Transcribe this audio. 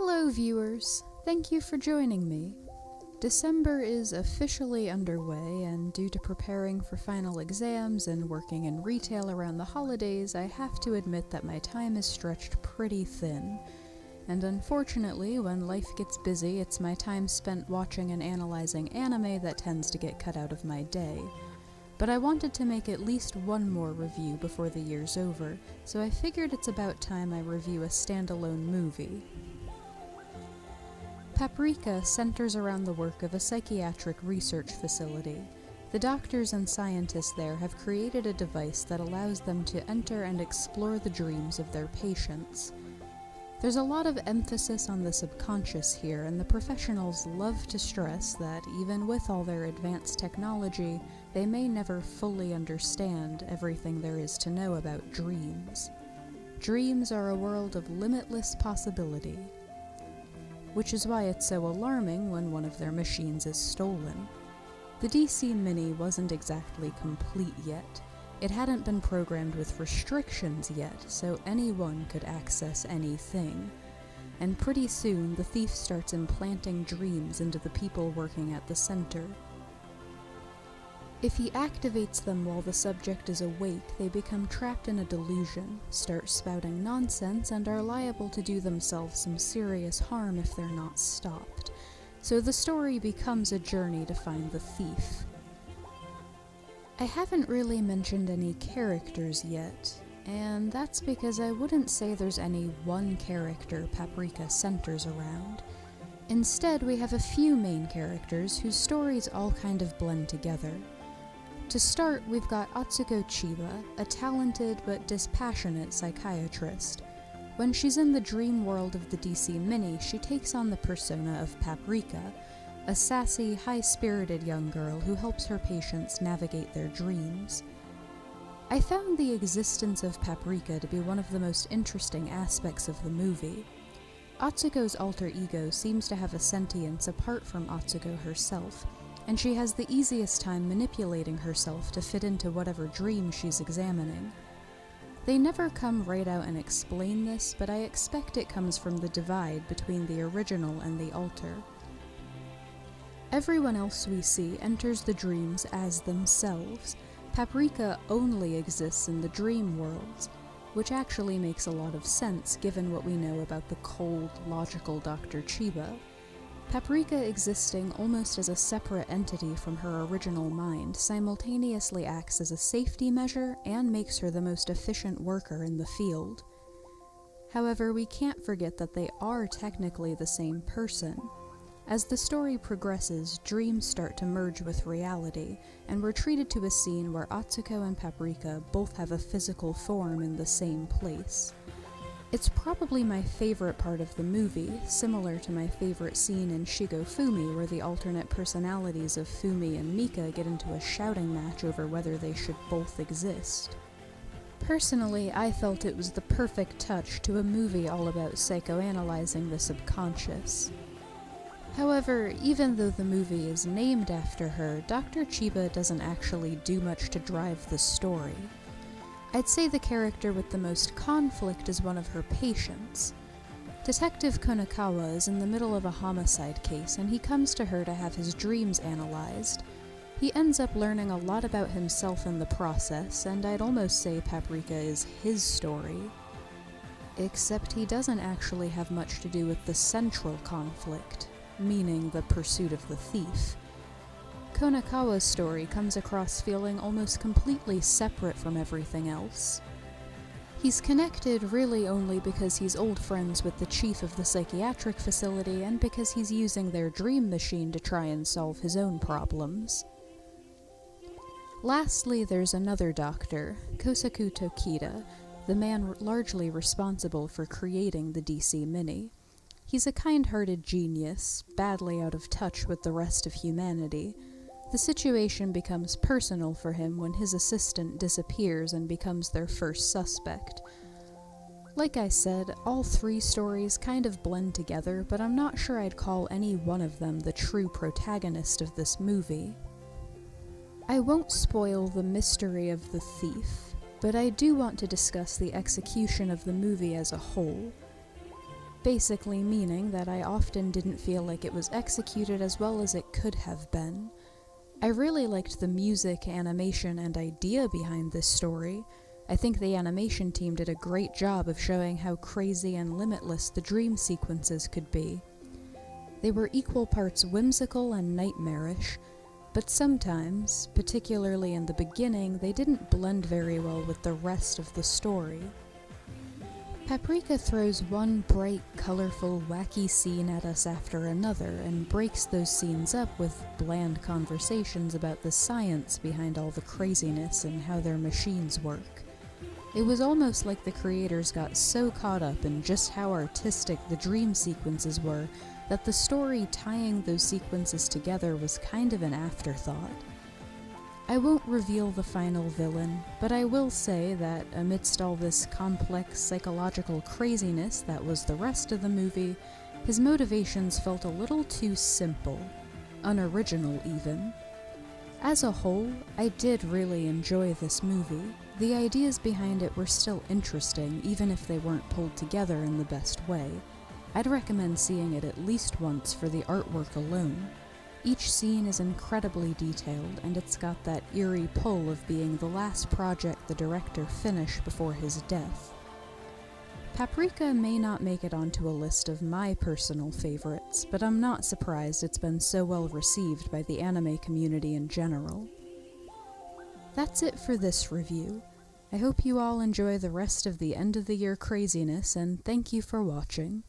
Hello viewers, thank you for joining me. December is officially underway, and due to preparing for final exams and working in retail around the holidays, I have to admit that my time is stretched pretty thin. And unfortunately, when life gets busy, it's my time spent watching and analyzing anime that tends to get cut out of my day. But I wanted to make at least one more review before the year's over, so I figured it's about time I review a standalone movie. Paprika centers around the work of a psychiatric research facility. The doctors and scientists there have created a device that allows them to enter and explore the dreams of their patients. There's a lot of emphasis on the subconscious here, and the professionals love to stress that even with all their advanced technology, they may never fully understand everything there is to know about dreams. Dreams are a world of limitless possibility, which is why it's so alarming when one of their machines is stolen. The DC Mini wasn't exactly complete yet. It hadn't been programmed with restrictions yet, so anyone could access anything. And pretty soon, the thief starts implanting dreams into the people working at the center. If he activates them while the subject is awake, they become trapped in a delusion, start spouting nonsense, and are liable to do themselves some serious harm if they're not stopped. So the story becomes a journey to find the thief. I haven't really mentioned any characters yet, and that's because I wouldn't say there's any one character Paprika centers around. Instead, we have a few main characters whose stories all kind of blend together. To start, we've got Atsuko Chiba, a talented but dispassionate psychiatrist. When she's in the dream world of the DC Mini, she takes on the persona of Paprika, a sassy, high-spirited young girl who helps her patients navigate their dreams. I found the existence of Paprika to be one of the most interesting aspects of the movie. Atsuko's alter ego seems to have a sentience apart from Atsuko herself, and she has the easiest time manipulating herself to fit into whatever dream she's examining. They never come right out and explain this, but I expect it comes from the divide between the original and the alter. Everyone else we see enters the dreams as themselves. Paprika only exists in the dream worlds, which actually makes a lot of sense given what we know about the cold, logical Dr. Chiba. Paprika existing almost as a separate entity from her original mind simultaneously acts as a safety measure and makes her the most efficient worker in the field. However, we can't forget that they are technically the same person. As the story progresses, dreams start to merge with reality, and we're treated to a scene where Atsuko and Paprika both have a physical form in the same place. It's probably my favorite part of the movie, similar to my favorite scene in Shigofumi where the alternate personalities of Fumi and Mika get into a shouting match over whether they should both exist. Personally, I felt it was the perfect touch to a movie all about psychoanalyzing the subconscious. However, even though the movie is named after her, Dr. Chiba doesn't actually do much to drive the story. I'd say the character with the most conflict is one of her patients. Detective Konakawa is in the middle of a homicide case, and he comes to her to have his dreams analyzed. He ends up learning a lot about himself in the process, and I'd almost say Paprika is his story. Except he doesn't actually have much to do with the central conflict, meaning the pursuit of the thief. Konakawa's story comes across feeling almost completely separate from everything else. He's connected really only because he's old friends with the chief of the psychiatric facility and because he's using their dream machine to try and solve his own problems. Lastly, there's another doctor, Kosaku Tokita, the man largely responsible for creating the DC Mini. He's a kind-hearted genius, badly out of touch with the rest of humanity. The situation becomes personal for him when his assistant disappears and becomes their first suspect. Like I said, all three stories kind of blend together, but I'm not sure I'd call any one of them the true protagonist of this movie. I won't spoil the mystery of the thief, but I do want to discuss the execution of the movie as a whole. basically meaning that I often didn't feel like it was executed as well as it could have been. I really liked the music, animation, and idea behind this story. I think the animation team did a great job of showing how crazy and limitless the dream sequences could be. They were equal parts whimsical and nightmarish, but sometimes, particularly in the beginning, they didn't blend very well with the rest of the story. Paprika throws one bright, colorful, wacky scene at us after another and breaks those scenes up with bland conversations about the science behind all the craziness and how their machines work. It was almost like the creators got so caught up in just how artistic the dream sequences were that the story tying those sequences together was kind of an afterthought. I won't reveal the final villain, but I will say that amidst all this complex psychological craziness that was the rest of the movie, his motivations felt a little too simple, unoriginal even. As a whole, I did really enjoy this movie. The ideas behind it were still interesting, even if they weren't pulled together in the best way. I'd recommend seeing it at least once for the artwork alone. Each scene is incredibly detailed, and it's got that eerie pull of being the last project the director finished before his death. Paprika may not make it onto a list of my personal favorites, but I'm not surprised it's been so well received by the anime community in general. That's it for this review. I hope you all enjoy the rest of the end of the year craziness, and thank you for watching.